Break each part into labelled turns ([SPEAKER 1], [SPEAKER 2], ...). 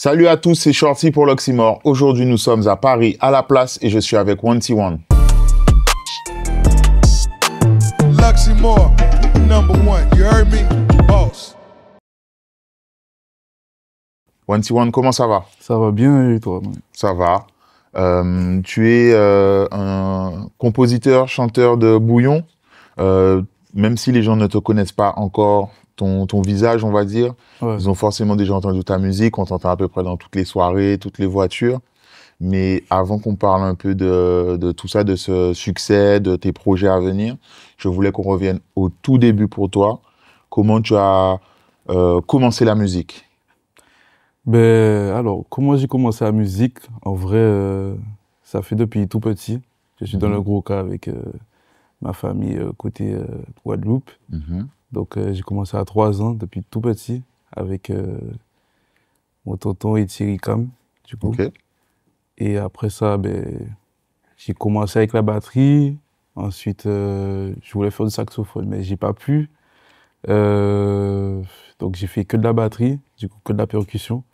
[SPEAKER 1] Salut à tous, c'est Shorty pour l'Oxymore. Aujourd'hui, nous sommes à Paris, à la place, et je suis avec 1T1.
[SPEAKER 2] L'Oxymore, #1, you heard me? Boss.
[SPEAKER 1] 1T1, comment ça va?
[SPEAKER 3] Ça va bien et toi?
[SPEAKER 1] Ça va. Tu es un compositeur, chanteur de bouillon. Même si les gens ne te connaissent pas encore, ton visage, on va dire,
[SPEAKER 3] Ouais.
[SPEAKER 1] ils ont forcément déjà entendu ta musique, on t'entend à peu près dans toutes les soirées, toutes les voitures. Mais avant qu'on parle un peu de tout ça, de ce succès, de tes projets à venir, je voulais qu'on revienne au tout début pour toi. Comment tu as commencé la musique?
[SPEAKER 3] Alors, comment j'ai commencé la musique? En vrai, ça fait depuis tout petit. Je suis dans le gros cas avec ma famille côté Guadeloupe. Donc, j'ai commencé à 3 ans, depuis tout petit, avec mon tonton et Thierry Cam, du coup.
[SPEAKER 1] Ok.
[SPEAKER 3] Et après ça, j'ai commencé avec la batterie. Ensuite, je voulais faire du saxophone, mais j'ai pas pu. Donc, j'ai fait que de la batterie, du coup, que de la percussion.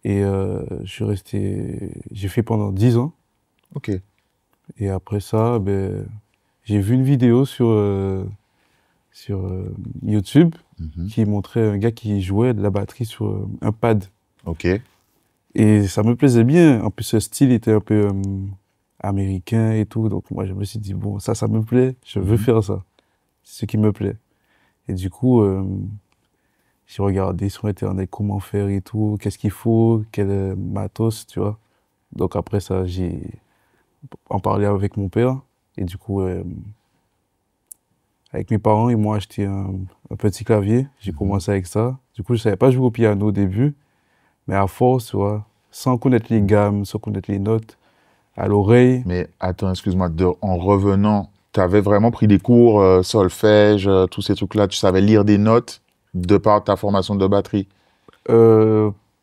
[SPEAKER 3] Et j'ai fait pendant 10 ans.
[SPEAKER 1] Ok.
[SPEAKER 3] Et après ça, j'ai vu une vidéo sur YouTube qui montrait un gars qui jouait de la batterie sur un pad.
[SPEAKER 1] Ok.
[SPEAKER 3] Et ça me plaisait bien. En plus, ce style était un peu américain et tout. Donc moi, je me suis dit, bon, ça me plaît. Je veux faire ça. C'est ce qui me plaît. Et du coup, j'ai regardé sur Internet comment faire et tout, qu'est-ce qu'il faut, quel matos, tu vois. Donc après ça, j'ai en parlé avec mon père. Et du coup, avec mes parents, ils m'ont acheté un petit clavier. J'ai commencé avec ça. Du coup, je savais pas jouer au piano au début. Mais à force, tu vois, sans connaître les gammes, sans connaître les notes, à l'oreille.
[SPEAKER 1] Mais attends, excuse-moi, en revenant, tu avais vraiment pris des cours, solfège, tous ces trucs-là, tu savais lire des notes de par ta formation de batterie?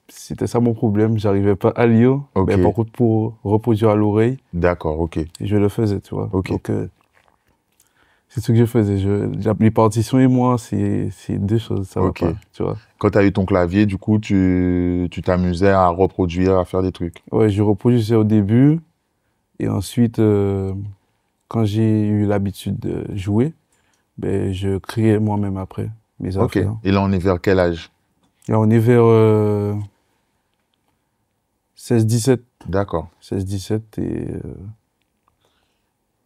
[SPEAKER 3] C'était ça mon problème, j'arrivais pas à lire.
[SPEAKER 1] Ok.
[SPEAKER 3] Mais par contre, pour reproduire à l'oreille,
[SPEAKER 1] D'accord, ok.
[SPEAKER 3] je le faisais, tu vois.
[SPEAKER 1] Ok.
[SPEAKER 3] Donc, c'est ce que je faisais. Les partitions et moi, c'est deux choses, ça
[SPEAKER 1] Ok.
[SPEAKER 3] va pas, tu vois.
[SPEAKER 1] Quand tu as eu ton clavier, du coup, tu t'amusais à reproduire, à faire des trucs.
[SPEAKER 3] Ouais, je reproduisais au début. Et ensuite, quand j'ai eu l'habitude de jouer, je créais moi-même après mes
[SPEAKER 1] Ok.
[SPEAKER 3] affaires.
[SPEAKER 1] Et là, on est vers quel âge?
[SPEAKER 3] Là, on est vers 16-17.
[SPEAKER 1] D'accord.
[SPEAKER 3] 16-17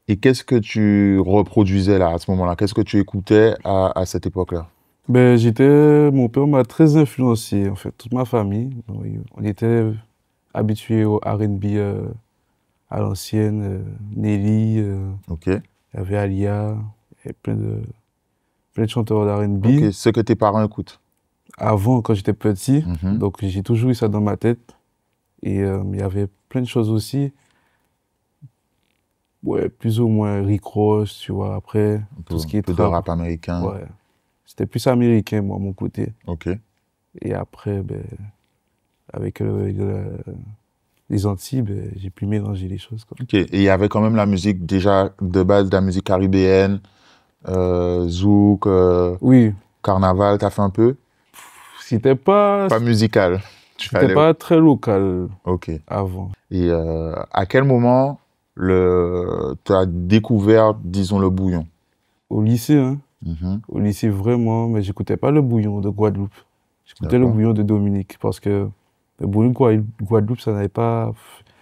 [SPEAKER 1] Et qu'est-ce que tu reproduisais là, à ce moment-là? Qu'est-ce que tu écoutais à cette époque-là?
[SPEAKER 3] mon père m'a très influencé, en fait, toute ma famille. On était habitués au R&B à l'ancienne, Nelly,
[SPEAKER 1] Ok.
[SPEAKER 3] il y avait Alia, il y avait plein de chanteurs d'R&B.
[SPEAKER 1] Ok. Ce que tes parents écoutent.
[SPEAKER 3] Avant, quand j'étais petit,
[SPEAKER 1] Mhm.
[SPEAKER 3] donc j'ai toujours eu ça dans ma tête. Et il y avait plein de choses aussi. Ouais, plus ou moins Rick Ross, tu vois, après, tout ce qui
[SPEAKER 1] Un
[SPEAKER 3] est
[SPEAKER 1] peu de
[SPEAKER 3] trap.
[SPEAKER 1] rap américain.
[SPEAKER 3] Ouais. C'était plus américain, moi, mon côté.
[SPEAKER 1] Ok.
[SPEAKER 3] Et après, avec les Antilles, j'ai pu mélanger les choses, quoi.
[SPEAKER 1] Ok. Et il y avait quand même la musique déjà de base, de la musique caribéenne, zouk,
[SPEAKER 3] Oui,
[SPEAKER 1] carnaval, t'as fait un peu?
[SPEAKER 3] c'était pas
[SPEAKER 1] Pas musical.
[SPEAKER 3] très local
[SPEAKER 1] Ok.
[SPEAKER 3] avant.
[SPEAKER 1] Et à quel moment tu as découvert, disons, le bouillon?
[SPEAKER 3] Au lycée, hein.
[SPEAKER 1] Mhm.
[SPEAKER 3] Au lycée, vraiment, mais j'écoutais pas le bouillon de Guadeloupe. J'écoutais le
[SPEAKER 1] D'accord.
[SPEAKER 3] bouillon de Dominique, parce que le bouillon de Guadeloupe, ça n'avait pas...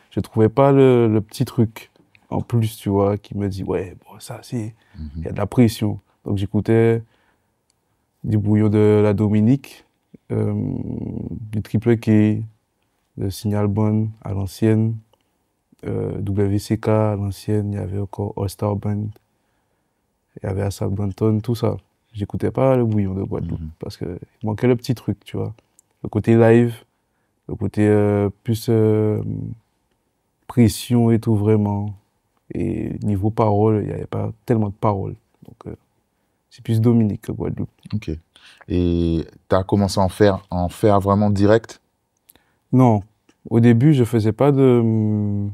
[SPEAKER 3] Je trouvais pas le petit truc en plus, tu vois, qui me dit, ouais, bon, ça, c'est... Il y a de la pression. Donc j'écoutais du bouillon de la Dominique, du Triple K, de Signal Bond à l'ancienne, WCK à l'ancienne, il y avait encore All Star Band, il y avait Assad Banton, tout ça. J'écoutais pas le bouillon de Guadeloupe parce qu'il manquait le petit truc, tu vois. Le côté live, le côté plus pression et tout, vraiment. Et niveau parole, il n'y avait pas tellement de paroles. Donc, c'est plus Dominique que Guadeloupe.
[SPEAKER 1] Ok. Et tu as commencé à en faire vraiment direct?
[SPEAKER 3] Non, au début, je faisais pas de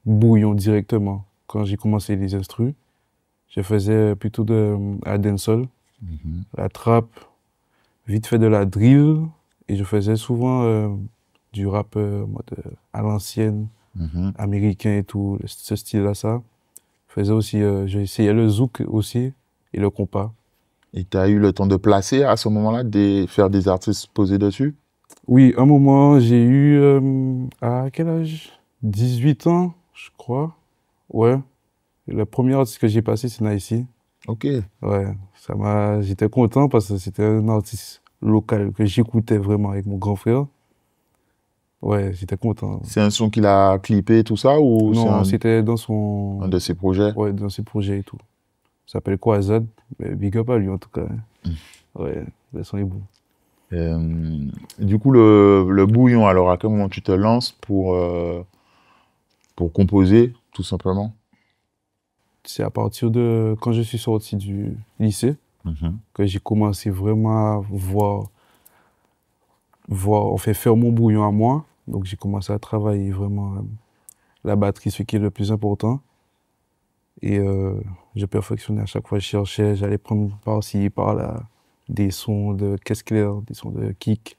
[SPEAKER 3] bouillon directement. Quand j'ai commencé les instrus, je faisais plutôt de la dancehall, la trap, vite fait de la drill, et je faisais souvent du rap en mode, à l'ancienne,
[SPEAKER 1] Mhm.
[SPEAKER 3] américain et tout, ce style-là, ça. Je faisais aussi, j'ai essayé le zouk aussi et le compas.
[SPEAKER 1] Et tu as eu le temps de placer à ce moment-là, faire des artistes posés dessus?
[SPEAKER 3] Oui, un moment, j'ai eu, à quel âge? 18 ans, je crois. Ouais. Et le premier artiste que j'ai passé, c'est Naïsi.
[SPEAKER 1] Ok.
[SPEAKER 3] Ouais, j'étais content parce que c'était un artiste local que j'écoutais vraiment avec mon grand frère. Ouais, j'étais content.
[SPEAKER 1] C'est un son qu'il a clippé, tout ça, ou c'est
[SPEAKER 3] Non,
[SPEAKER 1] un
[SPEAKER 3] c'était
[SPEAKER 1] de ses projets?
[SPEAKER 3] ouais, dans ses projets et tout. Ça s'appelle Quazad, mais big up à lui en tout cas, hein. Ouais, le son est bon.
[SPEAKER 1] Du coup, le bouillon, alors à quel moment tu te lances pour composer, tout simplement?
[SPEAKER 3] C'est à partir de quand je suis sorti du lycée
[SPEAKER 1] Mhm.
[SPEAKER 3] que j'ai commencé vraiment à en fait, faire mon bouillon à moi. Donc j'ai commencé à travailler vraiment la batterie, ce qui est le plus important. Et je perfectionnais à chaque fois, je cherchais, j'allais prendre par-ci, par-là, des sons de caisse claire, des sons de kick,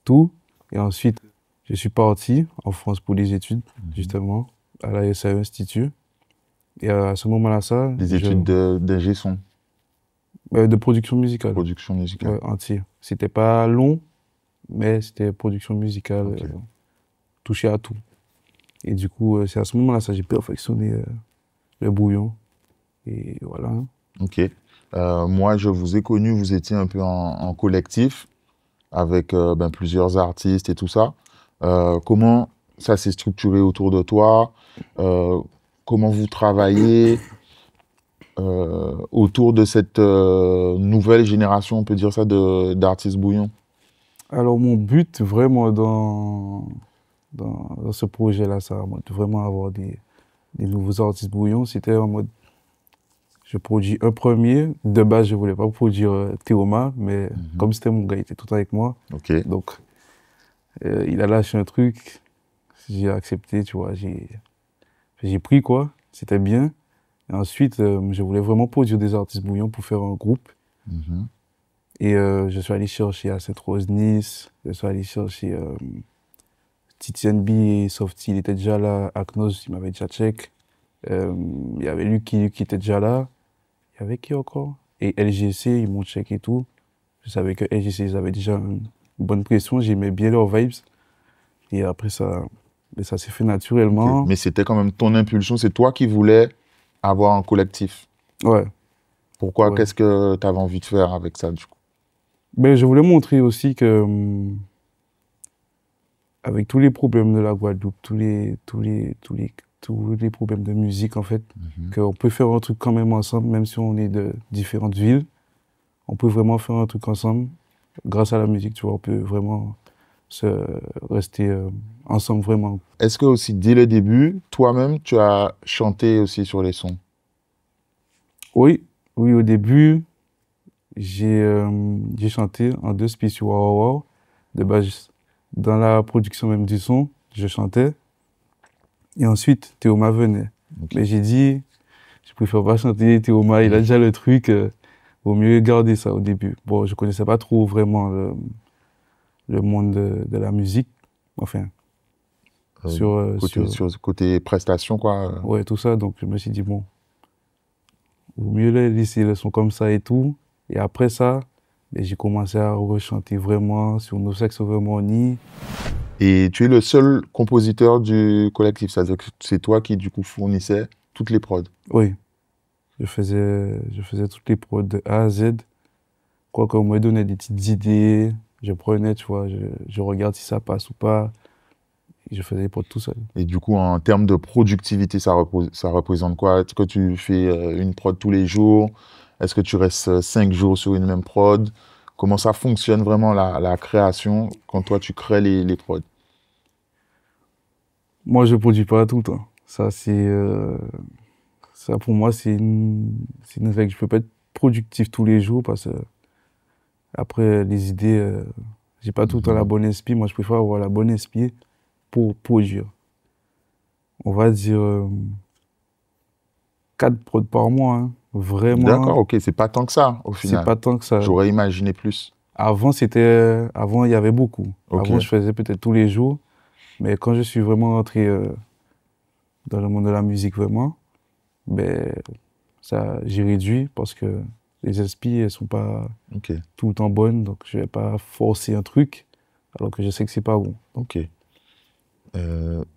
[SPEAKER 3] tout. Et ensuite, je suis parti en France pour des études, justement, à la SAE Institut. Et à ce moment-là,
[SPEAKER 1] Des études d'ingé son,
[SPEAKER 3] de production musicale,
[SPEAKER 1] production musicale.
[SPEAKER 3] ouais, entier. C'était pas long, mais c'était production musicale,
[SPEAKER 1] Ok.
[SPEAKER 3] touché à tout. Et du coup, c'est à ce moment-là, ça, j'ai perfectionné le bouillon. Et voilà.
[SPEAKER 1] Ok. Moi, je vous ai connu, vous étiez un peu en collectif avec plusieurs artistes et tout ça. Comment ça s'est structuré autour de toi? Comment vous travaillez autour de cette nouvelle génération, on peut dire ça, d'artistes bouillons?
[SPEAKER 3] Alors, mon but vraiment dans ce projet-là, ça, en mode vraiment avoir des nouveaux artistes bouillons, c'était en mode, je produis un premier. De base, je voulais pas produire Théoma, mais comme c'était mon gars, il était tout le temps avec moi.
[SPEAKER 1] Ok.
[SPEAKER 3] Donc, il a lâché un truc, j'ai accepté, tu vois, j'ai pris quoi, c'était bien. Et ensuite, je voulais vraiment produire des artistes bouillons pour faire un groupe.
[SPEAKER 1] Mhm.
[SPEAKER 3] Et je suis allé chercher à Sainte-Rose Nice, je suis allé chercher Titian B et Softy, il était déjà là, Aknos, il m'avait déjà check. Il y avait Lucky qui était déjà là. Il y avait qui encore? Et LGC, ils m'ont check et tout. Je savais que LGC, ils avaient déjà une bonne pression, j'aimais bien leurs vibes. Et après ça s'est fait
[SPEAKER 1] Ok.
[SPEAKER 3] naturellement.
[SPEAKER 1] Mais c'était quand même ton impulsion, c'est toi qui voulais avoir un collectif.
[SPEAKER 3] Ouais.
[SPEAKER 1] Pourquoi?
[SPEAKER 3] Ouais.
[SPEAKER 1] Qu'est-ce que tu avais envie de faire avec ça, du coup?
[SPEAKER 3] Mais je voulais montrer aussi que, avec tous les problèmes de la Guadeloupe, tous les problèmes de musique, en fait, qu'on peut faire un truc quand même ensemble, même si on est de différentes villes. On peut vraiment faire un truc ensemble. Grâce à la musique, tu vois, on peut vraiment rester ensemble, vraiment.
[SPEAKER 1] Est-ce que aussi, dès le début, toi-même, tu as chanté aussi sur les sons?
[SPEAKER 3] Oui, oui, au début, j'ai chanté en deux spéciaux Wow Wow. De base, dans la production même du son, je chantais. Et ensuite, Théoma venait.
[SPEAKER 1] Ok.
[SPEAKER 3] Mais j'ai dit, je préfère pas chanter Théoma, il a déjà le truc, vaut mieux garder ça au début. Bon, je connaissais pas trop vraiment le monde de la musique, enfin,
[SPEAKER 1] Côté prestation, quoi.
[SPEAKER 3] ouais, tout ça. Donc, je me suis dit, bon, vaut mieux les laisser le son comme ça et tout. Et après ça, ben, j'ai commencé à rechanter vraiment sur No Sex Over Money.
[SPEAKER 1] Et tu es le seul compositeur du collectif, c'est-à-dire que c'est toi qui, du coup, fournissais toutes les prods.
[SPEAKER 3] Oui, je faisais toutes les prods de A à Z. Quoi qu'on me donnait des petites idées, je prenais, tu vois, je regarde si ça passe ou pas. Et je faisais les prods tout seul.
[SPEAKER 1] Et du coup, en termes de productivité, ça représente quoi? Est-ce que tu fais une prod tous les jours? Est-ce que tu restes 5 jours sur une même prod? Comment ça fonctionne vraiment la création quand toi, tu crées les prods?
[SPEAKER 3] Moi, je produis pas tout le temps. Ça pour moi, c'est une règle. Je peux pas être productif tous les jours parce que après, les idées, j'ai pas tout le temps la bonne esprit. Moi, je préfère avoir la bonne esprit pour produire. On va dire 4 prods par mois, hein. Vraiment.
[SPEAKER 1] D'accord, ok, c'est pas tant que ça, au
[SPEAKER 3] C'est
[SPEAKER 1] final.
[SPEAKER 3] pas tant que ça.
[SPEAKER 1] J'aurais imaginé plus.
[SPEAKER 3] Avant, il y avait beaucoup.
[SPEAKER 1] Ok.
[SPEAKER 3] Avant, je faisais peut-être tous les jours. Mais quand je suis vraiment rentré dans le monde de la musique, vraiment, ben, ça, j'ai réduit parce que les inspi, elles sont pas
[SPEAKER 1] Ok,
[SPEAKER 3] tout le temps bonnes, donc je vais pas forcer un truc alors que je sais que c'est pas bon.
[SPEAKER 1] ok.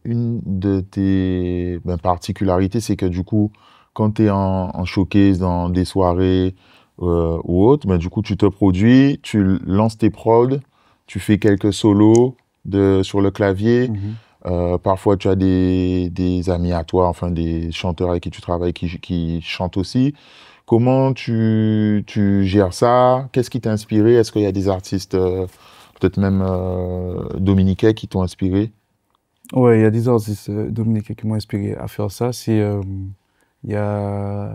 [SPEAKER 1] Une de tes particularités, c'est que du coup, quand tu es en showcase dans des soirées ou autres, ben, du coup, tu te produis, tu lances tes prods, tu fais quelques solos sur le clavier.
[SPEAKER 3] Mhm.
[SPEAKER 1] Parfois, tu as des amis à toi, enfin des chanteurs avec qui tu travailles qui chantent aussi. Comment tu gères ça? Qu'est-ce qui t'a inspiré? Est-ce qu'il y a des artistes, peut-être même dominicains, qui t'ont inspiré?
[SPEAKER 3] Ouais, il y a des artistes dominicains qui m'ont inspiré à faire ça. Il y a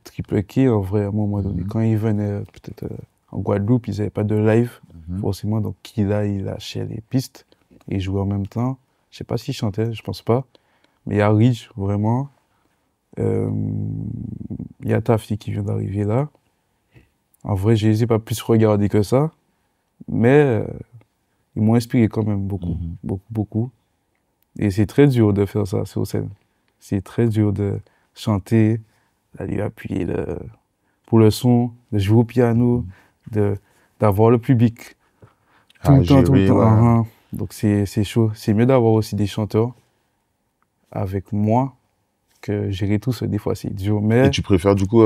[SPEAKER 3] Triple K, en vrai, à un moment donné.
[SPEAKER 1] Mhm.
[SPEAKER 3] Quand ils venaient peut-être en Guadeloupe, ils n'avaient pas de live,
[SPEAKER 1] Mhm.
[SPEAKER 3] forcément. Donc, Killa, il lâchait les pistes et jouait en même temps. Je sais pas s'il chantait, je pense pas. Mais il y a Ridge, vraiment. Euh, Il y a Tafti qui vient d'arriver là. En vrai, je les ai pas plus regardés que ça. Mais ils m'ont inspiré quand même beaucoup,
[SPEAKER 1] Mhm.
[SPEAKER 3] beaucoup, beaucoup. Et c'est très dur de faire ça sur scène. C'est très dur de chanter, d'aller appuyer pour le son, de jouer au piano, d'avoir le public tout
[SPEAKER 1] À
[SPEAKER 3] le temps, tout le
[SPEAKER 1] gérer,
[SPEAKER 3] temps.
[SPEAKER 1] ouais.
[SPEAKER 3] Donc c'est chaud. C'est mieux d'avoir aussi des chanteurs avec moi que gérer tout ça. Des fois, c'est dur.
[SPEAKER 1] Et
[SPEAKER 3] Mais
[SPEAKER 1] tu préfères, du coup,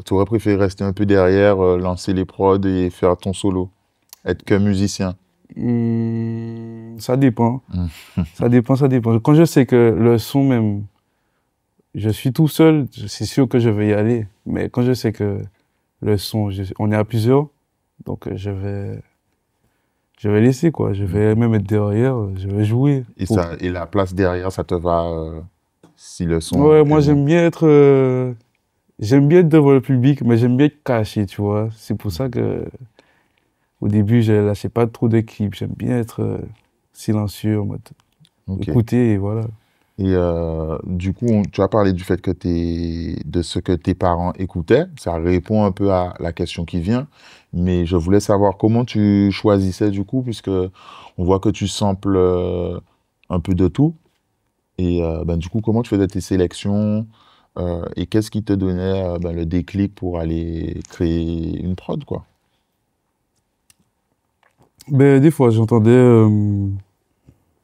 [SPEAKER 1] tu aurais préféré rester un peu derrière, lancer les prods et faire ton solo, être que musicien.
[SPEAKER 3] ça dépend.
[SPEAKER 1] Mhm.
[SPEAKER 3] Ça dépend, ça dépend. Quand je sais que le son même, je suis tout seul, c'est sûr que je vais y aller. Mais quand je sais que le son, on est à plusieurs, donc je vais laisser quoi. Je vais même être derrière, je vais jouer.
[SPEAKER 1] Et la place derrière, ça te va si le son
[SPEAKER 3] Ouais,
[SPEAKER 1] est
[SPEAKER 3] moi
[SPEAKER 1] bon.
[SPEAKER 3] j'aime bien être devant le public, mais j'aime bien être caché, tu vois. C'est pour ça que au début, je lâchais pas trop de clips. J'aime bien être silencieux, en mode
[SPEAKER 1] Ok.
[SPEAKER 3] écouter et voilà.
[SPEAKER 1] Et du coup, tu as parlé du fait que de ce que tes parents écoutaient. Ça répond un peu à la question qui vient. Mais je voulais savoir comment tu choisissais du coup, puisque on voit que tu samples un peu de tout. Et du coup, comment tu faisais tes sélections et qu'est-ce qui te donnait le déclic pour aller créer une prod, quoi?
[SPEAKER 3] Ben, des fois, j'entendais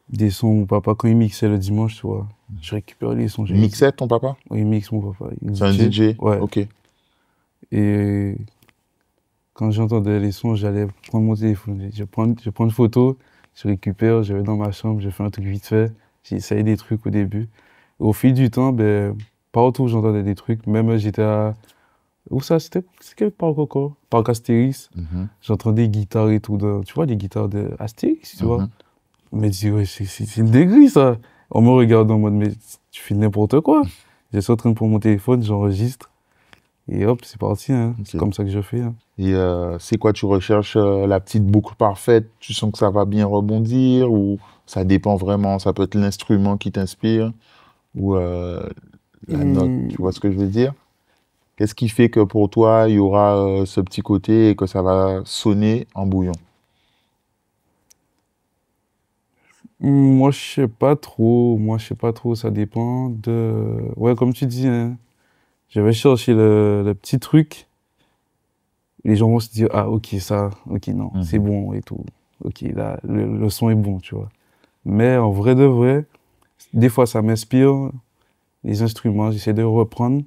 [SPEAKER 3] des sons, mon papa, quand il mixait le dimanche, tu vois. Je récupérais les sons.
[SPEAKER 1] Mixait ton papa?
[SPEAKER 3] Il mixe, mon papa. Il
[SPEAKER 1] C'est un
[SPEAKER 3] DJ.
[SPEAKER 1] DJ?
[SPEAKER 3] Ouais.
[SPEAKER 1] Ok.
[SPEAKER 3] Et quand j'entendais les sons, j'allais prendre mon téléphone. Je prends une photo, je récupère, je vais dans ma chambre, je fais un truc vite fait. J'essayais des trucs au début. Et au fil du temps, ben, partout j'entendais des trucs. Même j'étais à... Où ça? C'est quel parc encore? Parc Astérix.
[SPEAKER 1] Mhm.
[SPEAKER 3] J'entendais des guitares et tout. Tu vois, les guitares de Astérix, tu vois.
[SPEAKER 1] Mhm.
[SPEAKER 3] On m'a dit, ouais, c'est une dinguerie, ça. On me regarde en mode, mais tu fais n'importe quoi. Je suis en train de prendre mon téléphone, j'enregistre. Et hop, c'est parti, hein. C'est
[SPEAKER 1] Ok.
[SPEAKER 3] comme ça que je fais, hein.
[SPEAKER 1] Et c'est quoi, tu recherches la petite boucle parfaite, tu sens que ça va bien rebondir ou ça dépend vraiment, ça peut être l'instrument qui t'inspire ou la note, tu vois ce que je veux dire? Qu'est-ce qui fait que pour toi, il y aura ce petit côté et que ça va sonner en bouillon?
[SPEAKER 3] Moi, je sais pas trop. Moi, je sais pas trop. Ça dépend de... Ouais, comme tu dis, hein, je vais chercher le petit truc. Les gens vont se dire, ah, ok, ça, ok, non, c'est
[SPEAKER 1] Mhm.
[SPEAKER 3] bon et tout. Ok, là, le son est bon, tu vois. Mais en vrai de vrai, des fois, ça m'inspire. Les instruments, j'essaie de reprendre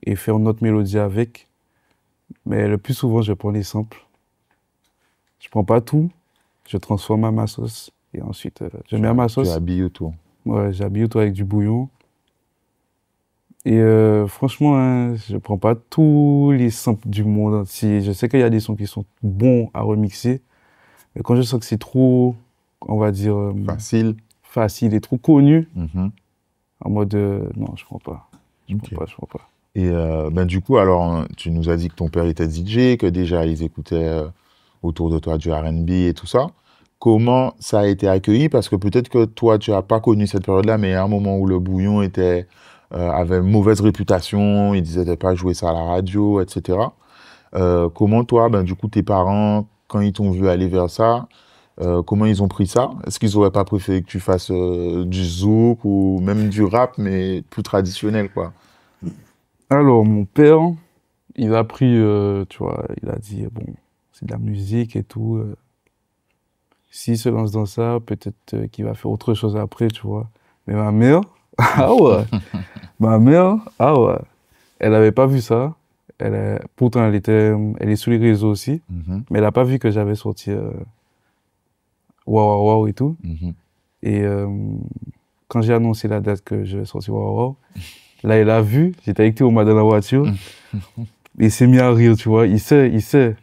[SPEAKER 3] et faire une autre mélodie avec. Mais le plus souvent, je prends les samples. Je prends pas tout, je transforme à ma sauce. Et ensuite, je mets à ma
[SPEAKER 1] Tu
[SPEAKER 3] sauce.
[SPEAKER 1] habilles autour.
[SPEAKER 3] Ouais, j'habille tout avec du bouillon. Et franchement, hein, je prends pas tous les samples du monde entier. Je sais qu'il y a des sons qui sont bons à remixer, mais quand je sens que c'est trop, on va dire,
[SPEAKER 1] Facile.
[SPEAKER 3] facile et trop connu,
[SPEAKER 1] Mhm.
[SPEAKER 3] en mode non, je prends pas. Je
[SPEAKER 1] Ok.
[SPEAKER 3] prends pas, je prends pas.
[SPEAKER 1] Et du coup, alors, hein, tu nous as dit que ton père était DJ, que déjà ils écoutaient autour de toi du R&B et tout ça. Comment ça a été accueilli? Parce que peut-être que toi, tu n'as pas connu cette période-là, mais il y a un moment où le bouillon avait une mauvaise réputation, ils disaient de pas jouer ça à la radio, etc. Comment toi, du coup, tes parents, quand ils t'ont vu aller vers ça, Comment ils ont pris ça? Est-ce qu'ils auraient pas préféré que tu fasses du zouk ou même du rap, mais plus traditionnel, quoi?
[SPEAKER 3] Alors, mon père, il a pris, tu vois, il a dit, bon, c'est de la musique et tout. S'il se lance dans ça, peut-être qu'il va faire autre chose après, tu vois. Mais ma mère, ah ouais, ma mère, ah ouais, elle n'avait pas vu ça. Pourtant, elle est sur les réseaux aussi,
[SPEAKER 1] Mhm,
[SPEAKER 3] mais elle n'a pas vu que j'avais sorti Waouh Waouh Waouh et tout.
[SPEAKER 1] mhm.
[SPEAKER 3] Et quand j'ai annoncé la date que je vais sortir Waouh Waouh, là, il a vu, j'étais avec Théoma dans la voiture, et il s'est mis à rire, tu vois, il sait, il sait.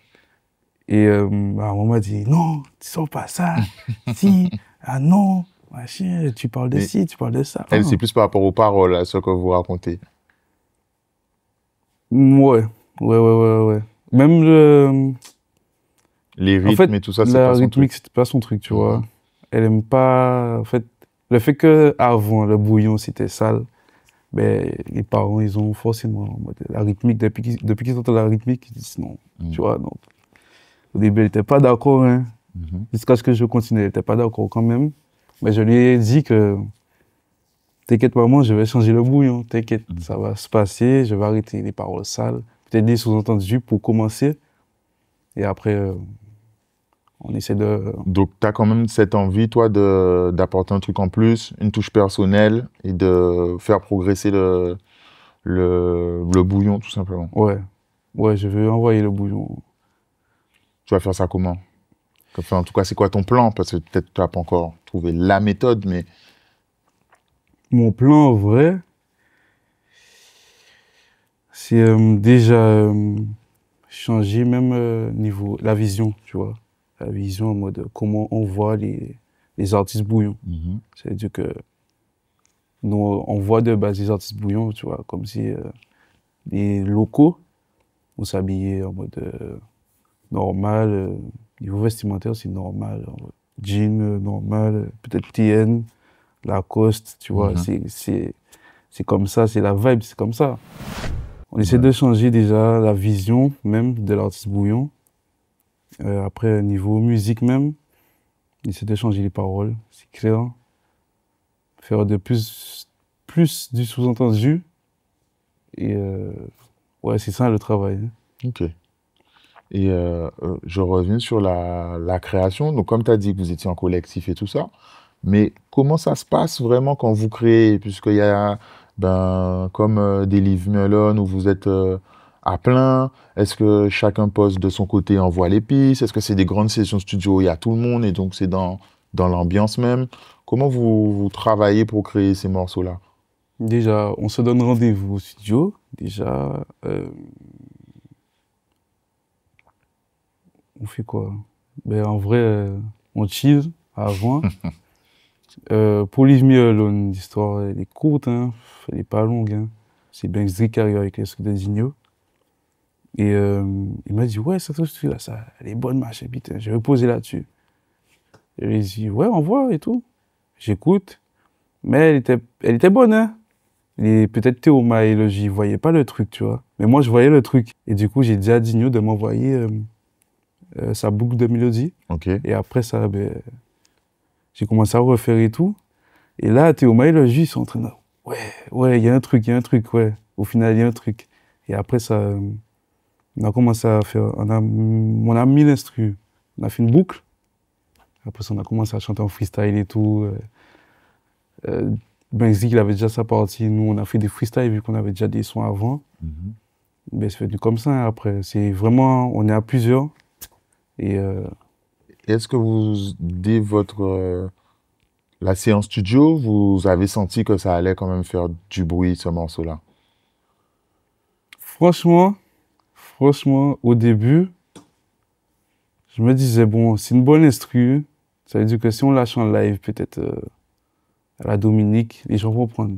[SPEAKER 3] Et ma maman m'a dit, non, tu sors pas ça, si, ah non, machin, tu parles de
[SPEAKER 1] Mais
[SPEAKER 3] ci, tu parles de ça.
[SPEAKER 1] elle,
[SPEAKER 3] Ah.
[SPEAKER 1] c'est plus par rapport aux paroles, à ce que vous racontez.
[SPEAKER 3] Ouais, ouais. Même
[SPEAKER 1] Les
[SPEAKER 3] en fait,
[SPEAKER 1] rythmes et tout ça, c'est
[SPEAKER 3] la
[SPEAKER 1] pas son
[SPEAKER 3] rythmique,
[SPEAKER 1] truc.
[SPEAKER 3] c'était pas son truc, tu vois.
[SPEAKER 1] Mhm,
[SPEAKER 3] Elle aime pas, en fait, le fait que avant le bouillon, c'était sale, ben, les parents, ils ont forcément, en mode, la rythmique, depuis qu'ils entendent la rythmique, ils disent non,
[SPEAKER 1] mhm,
[SPEAKER 3] tu vois, donc. Au début, elle était pas d'accord, hein.
[SPEAKER 1] mhm.
[SPEAKER 3] Jusqu'à ce que je continue, elle était pas d'accord quand même. Mais je lui ai dit que, t'inquiète maman, je vais changer le bouillon, t'inquiète, ça va se passer, je vais arrêter les paroles sales, peut-être des sous-entendus pour commencer, et après, on essaie de...
[SPEAKER 1] Donc, tu as quand même cette envie, toi, d'apporter un truc en plus, une touche personnelle et de faire progresser le bouillon, tout simplement.
[SPEAKER 3] Ouais, ouais, je vais envoyer le bouillon.
[SPEAKER 1] Tu vas faire ça comment? Enfin, en tout cas, c'est quoi ton plan? Parce que peut-être que tu n'as pas encore trouvé la méthode, mais
[SPEAKER 3] Mon plan, en vrai, c'est déjà changer même niveau, la vision, tu vois. La vision en mode comment on voit les artistes bouillons.
[SPEAKER 1] mhm,
[SPEAKER 3] C'est-à-dire que nous, on voit de base les artistes bouillons, tu vois, comme si les locaux, on s'habillait en mode normal, niveau vestimentaire, c'est normal. Jean, normal, peut-être TN, Lacoste, tu vois,
[SPEAKER 1] mhm.
[SPEAKER 3] c'est comme ça, c'est la vibe, c'est comme ça. On essaie
[SPEAKER 1] Ouais.
[SPEAKER 3] de changer déjà la vision même de l'artiste bouillon. Après, niveau musique même, on essaie de changer les paroles, c'est clair. Faire de plus du sous-entendu. Et ouais, c'est ça le travail, hein.
[SPEAKER 1] Ok. Et je reviens sur la création. Donc, comme tu as dit que vous étiez en collectif et tout ça, mais comment ça se passe vraiment quand vous créez? Puisqu'il y a, ben, comme des Live Melon où vous êtes à plein, est-ce que chacun pose de son côté, envoie les pistes? Est-ce que c'est des grandes sessions studio où il y a tout le monde et donc c'est dans l'ambiance même? Comment vous travaillez pour créer ces morceaux-là?
[SPEAKER 3] Déjà, on se donne rendez-vous au studio. Déjà, on fait quoi? Ben, en vrai, on chill avant. Pour Leave Me Alone, l'histoire elle est courte, hein. Elle est pas longue, hein. C'est Banksy qui arrive avec les trucs de Digno. Et il m'a dit, ouais, cette truc là, ça, elle est bonne, machin, putain, je vais poser là-dessus. Je lui ai dit, ouais, on voit et tout. J'écoute. Mais elle était bonne, hein. Et peut-être Théoma et Logi, ils voyaient pas le truc, tu vois. Mais moi, je voyais le truc. Et du coup, j'ai dit à Digno de m'envoyer sa boucle de mélodie.
[SPEAKER 1] Ok.
[SPEAKER 3] Et après ça, ben, j'ai commencé à refaire et tout. Et là, Théoma et Logi, ils sont en train de... Ouais, il y a un truc, ouais. Au final, il y a un truc. Et après ça, on a commencé à faire... On a mis l'instru. On a fait une boucle. Après ça, on a commencé à chanter en freestyle et tout. Banksy, il avait déjà sa partie. Nous, on a fait des freestyles vu qu'on avait déjà des sons avant.
[SPEAKER 1] Mhm.
[SPEAKER 3] Mais c'est venu comme ça, hein, après. C'est vraiment... On est à plusieurs. Et
[SPEAKER 1] Est-ce que dès la séance studio, vous avez senti que ça allait quand même faire du bruit, ce morceau-là?
[SPEAKER 3] franchement, au début, je me disais, bon, c'est une bonne instru. Ça veut dire que si on lâche en live, peut-être à la Dominique, les gens vont prendre.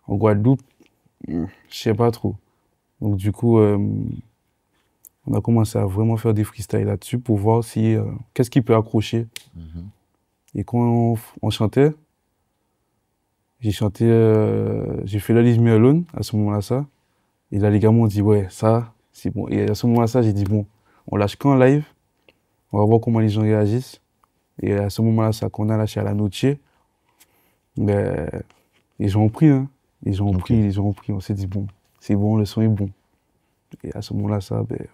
[SPEAKER 3] En Guadeloupe, je sais pas trop. Donc du coup, on a commencé à vraiment faire des freestyles là-dessus pour voir si qu'est-ce qui peut accrocher.
[SPEAKER 1] Mhm.
[SPEAKER 3] Et quand on chantait, j'ai fait la Leave Me Alone à ce moment-là, ça. Et là, les gars m'ont dit, ouais, ça, c'est bon. Et à ce moment-là, ça, j'ai dit, bon, on lâche qu'en live, on va voir comment les gens réagissent. Et à ce moment-là, ça qu'on a lâché à la Noche, ben, les gens ont pris, hein. Les gens ont
[SPEAKER 1] Ok.
[SPEAKER 3] pris, les gens ont pris. On s'est dit, bon, c'est bon, le son est bon. Et à ce moment-là, ça, ben,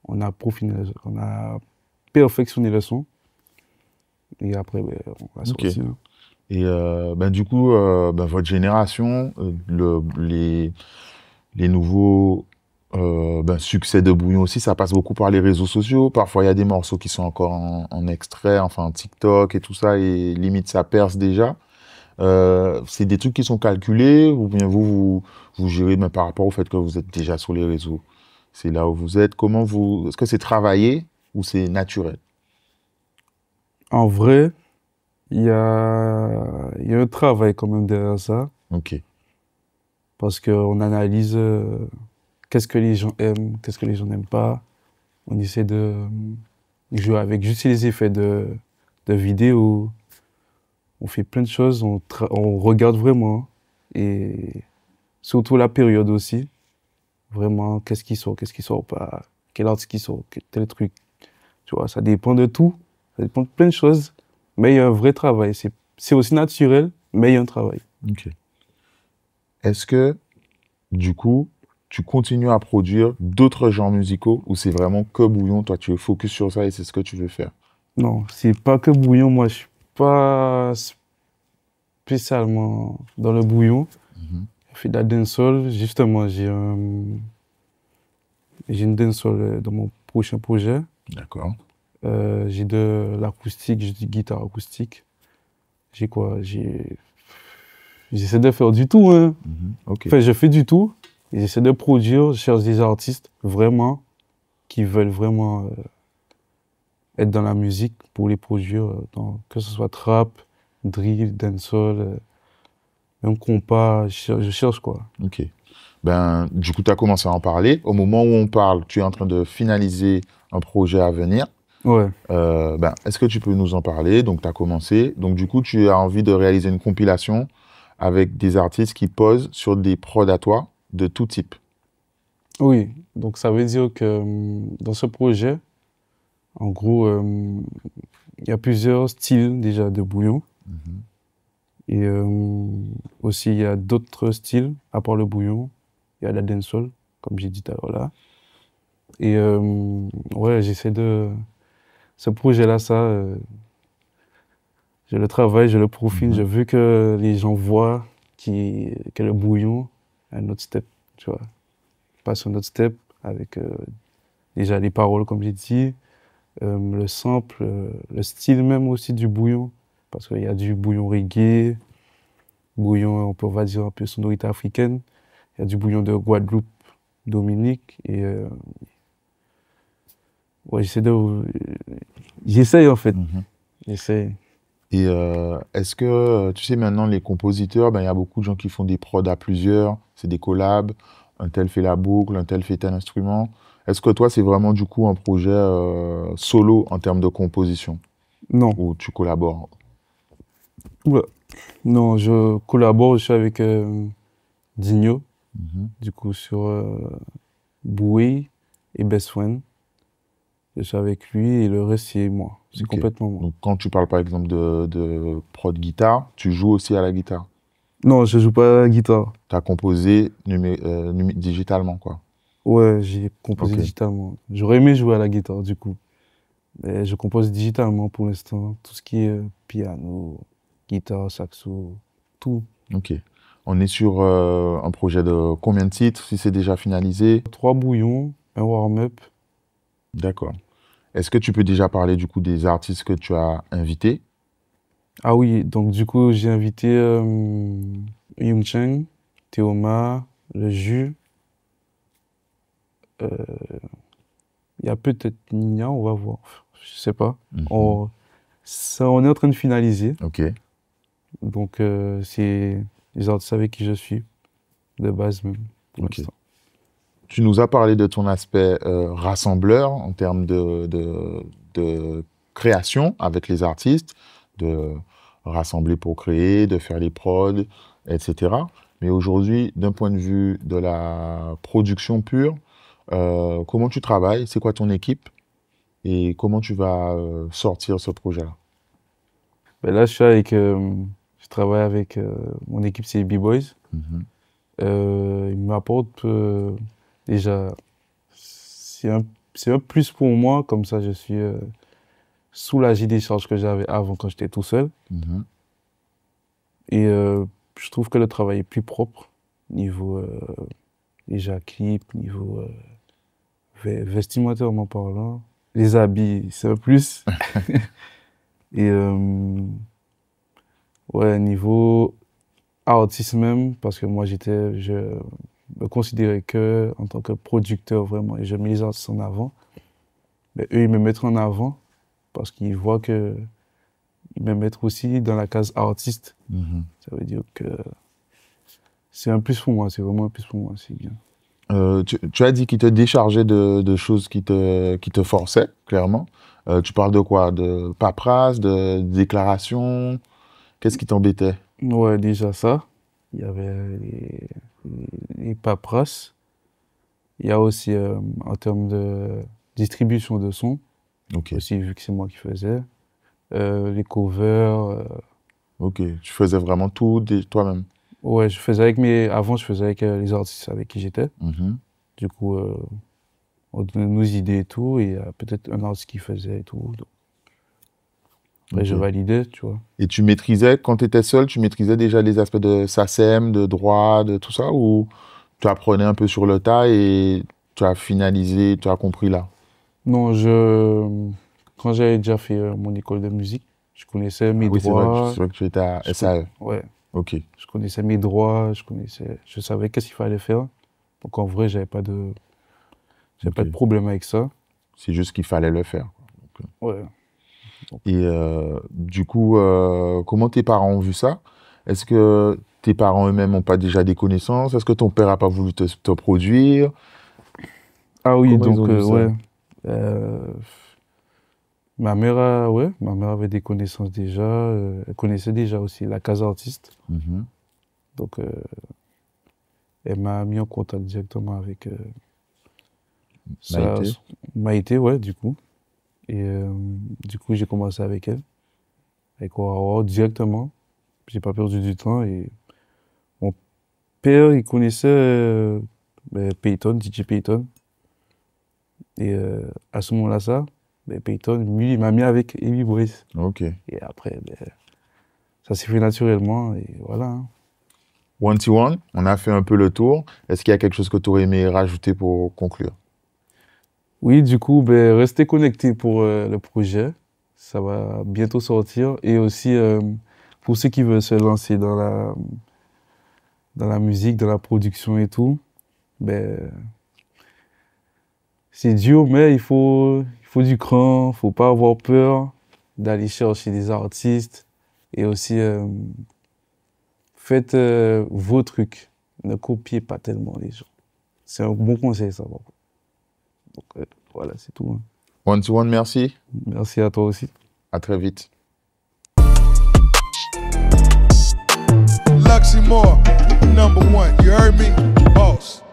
[SPEAKER 3] on a peaufiné, on a perfectionné le son. Et après, ben, on va
[SPEAKER 1] Ok.
[SPEAKER 3] sortir. Hein.
[SPEAKER 1] Et ben, du coup, ben, votre génération, les nouveaux ben, succès de Bouillon aussi, ça passe beaucoup par les réseaux sociaux. Parfois, il y a des morceaux qui sont encore en extrait, enfin TikTok et tout ça, et limite ça perce déjà. C'est des trucs qui sont calculés, ou bien vous gérez mais par rapport au fait que vous êtes déjà sur les réseaux. C'est là où vous êtes. Est-ce que c'est travaillé ou c'est naturel?
[SPEAKER 3] En vrai, il y a un travail quand même derrière ça.
[SPEAKER 1] Ok.
[SPEAKER 3] Parce qu'on analyse qu'est-ce que les gens aiment, qu'est-ce que les gens n'aiment pas. On essaie de jouer avec juste les effets de vidéo. On fait plein de choses, on regarde vraiment. Et surtout la période aussi. Vraiment, qu'est-ce qui sort pas, quel artiste qui sort, tel truc. Tu vois, ça dépend de tout. Ça dépend de plein de choses. Mais il y a un vrai travail. C'est aussi naturel, mais il y a un travail.
[SPEAKER 1] Ok. Est-ce que, du coup, tu continues à produire d'autres genres musicaux ou c'est vraiment que Bouillon, toi tu es focus sur ça et c'est ce que tu veux faire?
[SPEAKER 3] Non, c'est pas que bouillon. Moi, je suis pas spécialement dans le bouillon. Je fais de la dancehall. Justement, j'ai une dancehall dans mon prochain projet.
[SPEAKER 1] D'accord.
[SPEAKER 3] J'ai de l'acoustique, j'ai du guitare acoustique. J'ai quoi? J'essaie de faire du tout, hein.
[SPEAKER 1] Ok.
[SPEAKER 3] Enfin, je fais du tout. Et j'essaie de produire. Je cherche des artistes vraiment qui veulent vraiment être dans la musique pour les produire, que ce soit trap, drill, dancehall, même compas, je cherche quoi.
[SPEAKER 1] Ok. Ben, du coup, tu as commencé à en parler. Au moment où on parle, tu es en train de finaliser un projet à venir.
[SPEAKER 3] Ouais,
[SPEAKER 1] Ben, est-ce que tu peux nous en parler? Donc, tu as commencé. Donc, du coup, tu as envie de réaliser une compilation avec des artistes qui posent sur des prods à toi de tout type.
[SPEAKER 3] oui. Donc ça veut dire que dans ce projet, en gros, il y a plusieurs styles déjà de bouillon. Et aussi, il y a d'autres styles, à part le bouillon. Il y a la dancehall, comme j'ai dit tout à l'heure là. Et ouais, j'essaie de... Ce projet-là, ça, je le travaille, je le profile. Je veux que les gens voient que le bouillon a un autre step, tu vois. Passe un autre step avec déjà les paroles, comme j'ai dit, le sample, le style même aussi du bouillon. Parce qu'il y a du bouillon reggae, bouillon, on va dire un peu sonorité africaine. Il y a du bouillon de Guadeloupe, Dominique. Et ouais, j'essaye en fait. J'essaye.
[SPEAKER 1] Et est-ce que, tu sais, maintenant, les compositeurs, ben, il y a beaucoup de gens qui font des prods à plusieurs, c'est des collabs, un tel fait la boucle, un tel fait tel instrument. Est-ce que toi, c'est vraiment du coup un projet solo en termes de composition,
[SPEAKER 3] Non.
[SPEAKER 1] où tu collabores?
[SPEAKER 3] Oula. Non, je collabore, je suis avec Digno, du coup, sur Boué et Best Friend. Je suis avec lui et le reste, c'est moi. C'est
[SPEAKER 1] Ok.
[SPEAKER 3] complètement moi.
[SPEAKER 1] Donc, quand tu parles par exemple de prod guitare, tu joues aussi à la guitare.
[SPEAKER 3] Non, je joue pas à la guitare.
[SPEAKER 1] Tu as composé digitalement, quoi.
[SPEAKER 3] Ouais, j'ai composé
[SPEAKER 1] Ok.
[SPEAKER 3] digitalement. J'aurais aimé jouer à la guitare, du coup. Mais je compose digitalement pour l'instant. Tout ce qui est piano, guitare, saxo, tout.
[SPEAKER 1] Ok. On est sur un projet de combien de titres, si c'est déjà finalisé?
[SPEAKER 3] 3 bouillons, un warm-up.
[SPEAKER 1] D'accord. Est-ce que tu peux déjà parler du coup des artistes que tu as invités?
[SPEAKER 3] Ah oui, donc du coup, j'ai invité Young Cheng, Théoma, Le Jus. Il y a peut-être Nina, on va voir. Je sais pas. On est en train de finaliser.
[SPEAKER 1] Ok.
[SPEAKER 3] Donc, c'est les artistes avec qui je suis, de base même, pour
[SPEAKER 1] Ok.
[SPEAKER 3] l'instant.
[SPEAKER 1] Tu nous as parlé de ton aspect rassembleur en termes de création avec les artistes, de rassembler pour créer, de faire les prods, etc. Mais aujourd'hui, d'un point de vue de la production pure, comment tu travailles? C'est quoi ton équipe? Et comment tu vas sortir ce projet-là?
[SPEAKER 3] Ben là, je travaille avec mon équipe, c'est les B-Boys. Ils m'apportent déjà, c'est un plus pour moi, comme ça je suis soulagé des charges que j'avais avant quand j'étais tout seul. Et je trouve que le travail est plus propre, niveau déjà clip, niveau vestimentairement parlant. Les habits, c'est un plus. Et ouais, niveau artiste même, parce que moi je me considérais que en tant que producteur vraiment, et je mets les artistes en avant. Mais eux, ils me mettent en avant parce qu'ils voient que ils me mettent aussi dans la case artiste. Ça veut dire que c'est un plus pour moi, c'est vraiment un plus pour moi, c'est bien.
[SPEAKER 1] Tu as dit qu'il te déchargeait de choses qui te forçaient, clairement. Tu parles de quoi? De paperasse, de déclaration? Qu'est-ce qui t'embêtait?
[SPEAKER 3] Ouais, déjà ça. Il y avait les paperasses. Il y a aussi, en termes de distribution de son, aussi, vu que c'est moi qui faisais. Les covers.
[SPEAKER 1] Ok, tu faisais vraiment tout toi-même?
[SPEAKER 3] Ouais, avant, je faisais avec les artistes avec qui j'étais. Du coup, on donnait nos idées et tout, et il y a peut-être un artiste qui faisait et tout. Donc. Après, je validais, tu vois.
[SPEAKER 1] Et tu maîtrisais, quand tu étais seul, tu maîtrisais déjà les aspects de SACEM, de droit, de tout ça, ou tu apprenais un peu sur le tas et tu as finalisé, tu as compris là?
[SPEAKER 3] Non, quand j'avais déjà fait mon école de musique, je connaissais mes droits.
[SPEAKER 1] C'est vrai que tu étais à SAE.
[SPEAKER 3] Ouais.
[SPEAKER 1] Ok.
[SPEAKER 3] Je connaissais mes droits, je savais qu'est-ce qu'il fallait faire. Donc en vrai, j'avais pas de problème avec ça.
[SPEAKER 1] C'est juste qu'il fallait le faire.
[SPEAKER 3] Donc, ouais.
[SPEAKER 1] Et du coup, comment tes parents ont vu ça? Est-ce que tes parents eux-mêmes n'ont pas déjà des connaissances? Est-ce que ton père n'a pas voulu te produire?
[SPEAKER 3] Ah oui, donc ouais. Ma mère avait des connaissances déjà. Elle connaissait déjà aussi la case artiste. Donc, elle m'a mis en contact directement avec Maïté, ouais, du coup. Et du coup, j'ai commencé avec elle, avec Aurora directement. J'ai pas perdu du temps. Et mon père, il connaissait Peyton, DJ Peyton. Et à ce moment-là, Peyton, lui, il m'a mis avec Heavy Boys.
[SPEAKER 1] Ok.
[SPEAKER 3] Et après, ça s'est fait naturellement, et voilà. Hein.
[SPEAKER 1] 1T1, on a fait un peu le tour. Est-ce qu'il y a quelque chose que tu aurais aimé rajouter pour conclure?
[SPEAKER 3] Oui, du coup, restez connectés pour le projet. Ça va bientôt sortir. Et aussi, pour ceux qui veulent se lancer dans la musique, dans la production et tout, c'est dur, mais il faut du cran, faut pas avoir peur d'aller chercher des artistes. Et aussi, faites vos trucs. Ne copiez pas tellement les gens. C'est un bon conseil, ça. Donc, voilà, c'est tout. Hein.
[SPEAKER 1] 1T1, merci.
[SPEAKER 3] Merci à toi aussi.
[SPEAKER 1] À très vite.
[SPEAKER 2] Luxymore, #1, you heard me? Boss.